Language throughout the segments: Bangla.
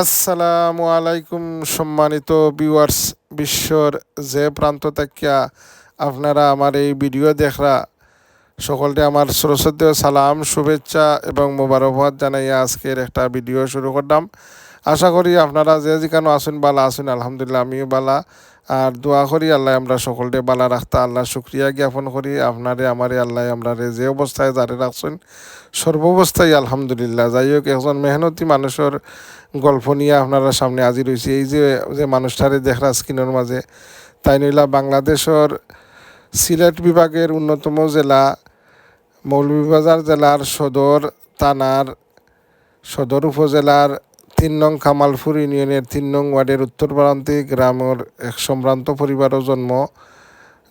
আসসালামু আলাইকুম সম্মানিত ভিউয়ার্স, বিশ্বর যে প্রান্ত থাকিয়া আপনারা আমার এই ভিডিও দেখরা সকলকে আমার সরস্বতী সালাম, শুভেচ্ছা এবং মোবারকবাদ জানাইয়া আজকের একটা ভিডিও শুরু করলাম। আশা করি আপনারা যে যেখানে আসুন বালা আসুন, আলহামদুলিল্লাহ আমিও বালা। আর দোয়া করি আল্লাহ আমরা সকলকে বালা রাখতা, আল্লাহ শুক্রিয়া জ্ঞাপন করি আপনারে আমারে আল্লাহ আমরা যে অবস্থায় জারি রাখছেন সর্বাবস্থায় আলহামদুলিল্লাহ। যাই হোক, একজন মেহনতি মানুষের গল্প নিয়ে আপনারা সামনে হাজির হয়েছি। এই যে যে মানুষটারে দেখরা স্ক্রিনের মাঝে, তাই নইলা বাংলাদেশের সিলেট বিভাগের অন্যতম জেলা মৌলভীবাজার জেলার সদর থানার সদর উপজেলার ৩ নং কামালপুর ইউনিয়নের ৩ নং ওয়ার্ডের উত্তর প্রান্তিক গ্রামের এক সম্ভ্রান্ত পরিবারও জন্ম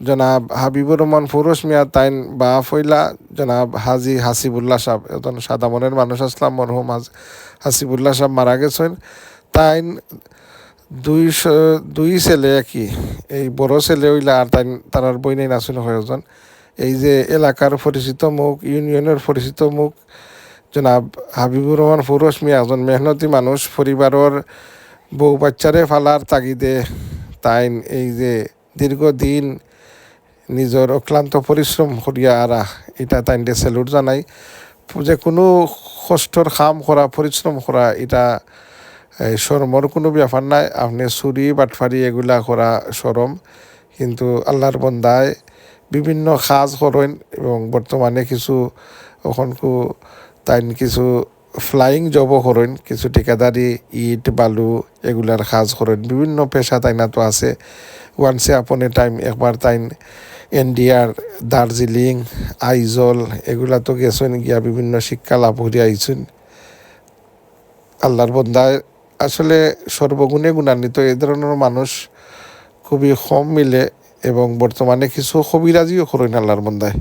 জনাব হাবিবুর রহমান ফুরুস মিয়া তাইন বা ফইলা জনাব হাজি হাসিবুল্লাহ সাহেব, একজন সাদা মনের মানুষ আসলাম। মরহুম হাসিবুল্লাহ সাহেব মারা গেছেন। তাইন দুই ছেলে একই, এই বড় ছেলে হইলা আর তার বই নেই নাচুন কয়েকজন। এই যে এলাকার পরিচিত মুখ, ইউনিয়নের পরিচিত মুখ জনাব হাবিবুর রহমান ফুরুস মিয়া একজন মেহনতি মানুষ। পরিবারের বউ বাচ্চারে ফালার তাগিদে তাইন এই যে দীর্ঘদিন নিজের অক্লান্ত পরিশ্রম করিয়া আরা, এটা তাইনকে স্যালুট জানাই। যে কোনো কষ্টর কাম করা, পরিশ্রম করা, এটা শরমর কোনো ব্যাপার নাই। আপনি চুরি বাটফারি এগুলা করা শরম, কিন্তু আল্লাহর বন্দায় বিভিন্ন কাজ করেন এবং বর্তমানে কিছু ওখানকু তাইন কিছু ফ্লাইং জবও করেন, কিছু ঠিকাদারি ইট বালু এগুলার কাজ করেন। বিভিন্ন পেশা তাইনা তো আছে। ওয়ান্সে আপন এ টাইম একবার তাইন এনডিআর, দার্জিলিং, আইজল এগুলা তো গেছেন গিয়া বিভিন্ন শিক্ষা লাভ করে আইছেন। আল্লাহর বন্দায় আসলে সর্বগুণে গুণান্বিত এই ধরনের মানুষ খুবই কম মিলে এবং বর্তমানে কিছু কবিরাজিও করেন আল্লাহর বন্দায়।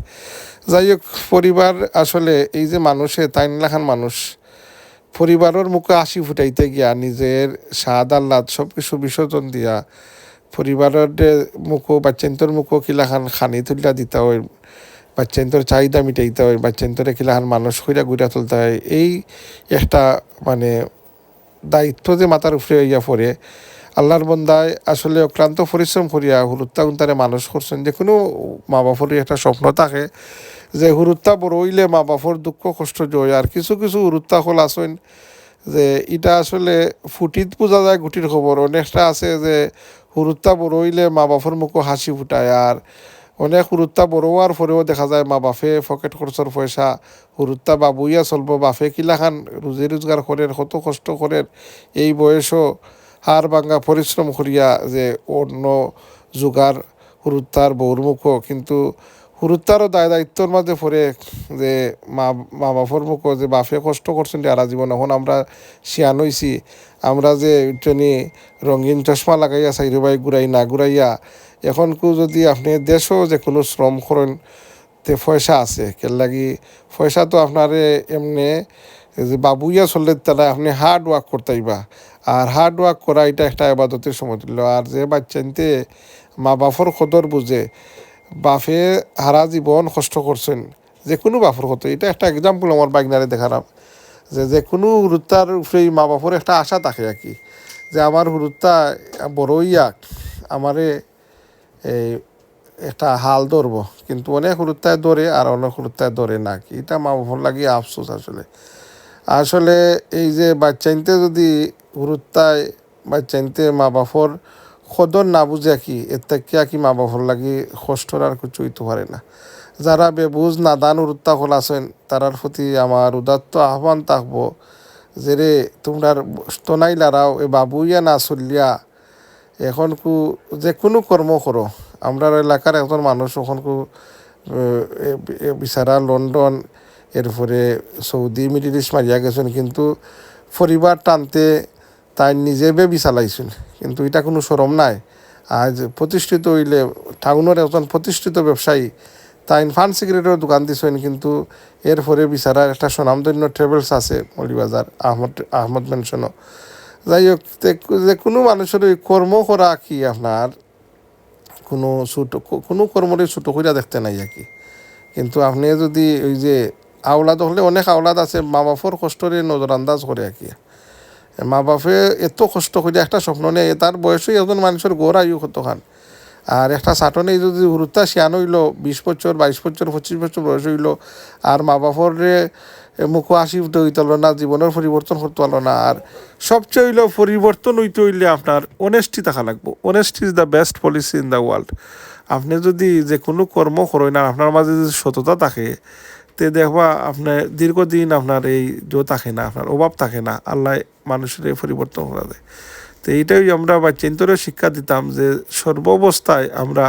যাই হোক, পরিবার আসলে এই যে মানুষে তাইন লাখান মানুষ পরিবারের মুখে হাসি ফুটাইতে গিয়া নিজের স্বাদ আহ্লাদ সব কিছু বিসর্জন দিয়া পরিবারের মুখো বাচ্চান্তর মুখো কিলাখান খানি তুলিয়া দিতে হয়, বাচ্চান্তর চাহিদা মিটাইতে হয়, বাচ্চান্তরে কিলাখান মানুষ কইরা ঘুরা তুলতে হয়। এই একটা মানে দায়িত্ব যে মাথার উপরে হইয়া পড়ে। আল্লাহর বন্দায় আসলে অক্লান্ত পরিশ্রম করিয়া হুরুত্তা উন্তারে মানুষ করছেন। যে কোনো মা বাপরের একটা স্বপ্ন থাকে যে হুরুত্তা বড় হইলে মা বাপর দুঃখ কষ্ট জয়। আর কিছু কিছু হুরুত্তা হল আসেন যে এটা আসলে ফুটিত বোঝা যায় গুটির খবর। অনেকটা আছে যে হুরুত্তা বড় হইলে মা বাপর মুখও হাসি ফুটায়, আর অনেক হুরুত্তা বড় হওয়ার পরেও দেখা যায় মা বাপে পকেট খরচর পয়সা হুরুত্তা বাবুইয়া চলবো, বাপে কিলাখান রুজি রোজগার করেন, কত কষ্ট করেন এই বয়সও হাড় ভাঙ্গা পরিশ্রম করিয়া যে অন্য জোগাড় হুরুত্তার বউর মুখও। কিন্তু হুরুত্তারও দায়িত্বর মাঝে পড়ে যে মা বাপর মুখও যে বাপে কষ্ট করছেন সারা জীবন। এখন আমরা শিয়ান হইছি, আমরা যে ট্রেনে রঙিন চশমা লাগাইয়া চাইরো বাই ঘুরাই না ঘুরাইয়া এখনকু যদি আপনি দেশও যে কোনো শ্রম করেন তে পয়সা আছে কেন লাগি। পয়সা তো আপনারে এমনি যে বাবুইয়া চললে তারা আপনি হার্ড ওয়ার্ক করতেইবা, আর হার্ড ওয়ার্ক করা এটা একটা আবাদতের সমতুল্য। আর যে বাচ্চাইতে মা বাপর কদর বুঝে, বাপে হারা জীবন কষ্ট করছেন, যে কোনো বাপর কত। এটা একটা এক্সাম্পল আমার বাইকনারে দেখালাম যে কোনো হুরুত্তার উপরেই মা বাপর একটা আশা থাকে আর কি, যে আমার হুরুত্তা বড় হইয়া আমারে এই একটা হাল ধরবো। কিন্তু অনেক হুরুত্তায় ধরে আর অনেক হুরুত্তায় ধরে না কি, এটা মা বাপর লাগিয়ে আফসোস। আসলে এই যে বাচ্চাইনতে যদি হুরুত্তায় বাচ্চাইনতে মা বাপর কদর না বুঝে কি এর থেকে কি মা বাপর লাগি কষ্টর আর কিছু হইতে পারে না। যারা বেবুজ নাদান হুরুত্তা হল আছেন তারার প্রতি আমার উদাত্ত আহ্বান থাকবো যে রে তোমরা তনাই লারাও এ বাবুইয়া না চলিয়া এখনকু যে কোনো কর্ম করো। আমরা এলাকার একজন মানুষ ওখানকু বিচারা লন্ডন এরপরে সৌদি মিডিল ইস্ট মারিয়া গেছেন, কিন্তু পরিবার টানতে তাই নিজে বেবি চালাইছেন, কিন্তু এটা কোনো শরম নাই। আজ প্রতিষ্ঠিত হইলে টাউনের একজন প্রতিষ্ঠিত ব্যবসায়ী তাই ফান সিগারেটের দোকান দিছেন, কিন্তু এরপরে বিচারা একটা স্বনামধন্য ট্রেভেলস আছে মৌলভীবাজার আহমদ মেনশনও। যাই হোক, যে কোনো মানুষের ওই কর্ম করা কি আপনার কোনো কর্মরে ছোটো কইরা দেখতে নাই আর কি। কিন্তু আপনি যদি ওই যে আওলাদ হলে অনেক আওলাদ আছে মা বাপর কষ্টরে নজর আন্দাজ করে আর কি। মা বাপে এত কষ্ট করে একটা স্বপ্ন নেই, তার বয়সই একজন মানুষের গড় আয়ু কতখান। আর একটা ছাটনেই যদি হুরুতা শিয়ান হইল 20 বছর 22 বছর 25 বছর বয়স হইল, আর মা বাপরে মুখো হাসি উঠে হইতে হলো না, জীবনের পরিবর্তন করতে হলো না। আর সবচেয়ে হইল পরিবর্তন হইতে হইলে আপনার অনেস্টি থাকা লাগবো। Honesty is the best policy in the world. আপনি যদি যে কোনো কর্ম করেন না, আপনার মাঝে যদি সততা থাকে, তে দেখবা আপনার দীর্ঘদিন আপনার এই থাকে না, আপনার অভাব থাকে না, আল্লাহ মানুষের পরিবর্তন করা যায়। তো এইটাই আমরা বাচ্চান্তরে শিক্ষা দিতাম যে সর্বাবস্থায় আমরা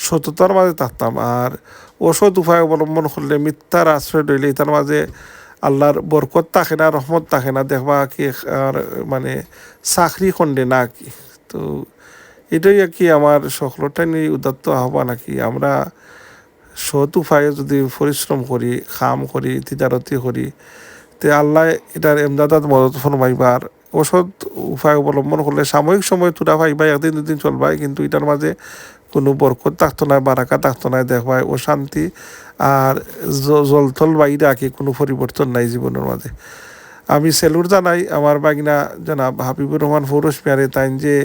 সততার মাঝে থাকতাম। আর অসৎ উপায় অবলম্বন করলে, মিথ্যার আশ্রয় রইলে এটার মাঝে আল্লাহর বরকত থাকে না, রহমত থাকে না, দেখবা কি আর মানে চাকরি খণ্ডে না কি। তো এটাই আর কি আমার সকলটাই নিয়ে উদাত্ত আহ্বান আর কি। আমরা সৎ উপায়ে যদি পরিশ্রম করি, কাম করি, তিজারতি করি, তে আল্লাহ এটার এমদাদাত মদত ফরমাইবার। ওষুধ উপায় অবলম্বন করলে সাময়িক সময় তুলা পাইবাই, একদিন দুদিন চলবাই, কিন্তু এটার মাঝে কোনো বরকত থাকতো না, বারাকা থাকতো না, দেখবাই ও শান্তি আর জলথল বাইরে আঁকি কোনো পরিবর্তন নাই জীবনের মাঝে। আমি সেলুট জানাই আমার বাগিনা জনাব হাবিবুর রহমান ফৌরস মিয়ারে, তাইন যে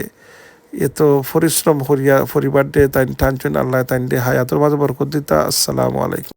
এত পরিশ্রম করিয়া পরিবার দে তাইন টানছেন, আল্লাহ তাইন দে হায়াতের মাঝে বরকত দিতা। আসসালামু আলাইকুম।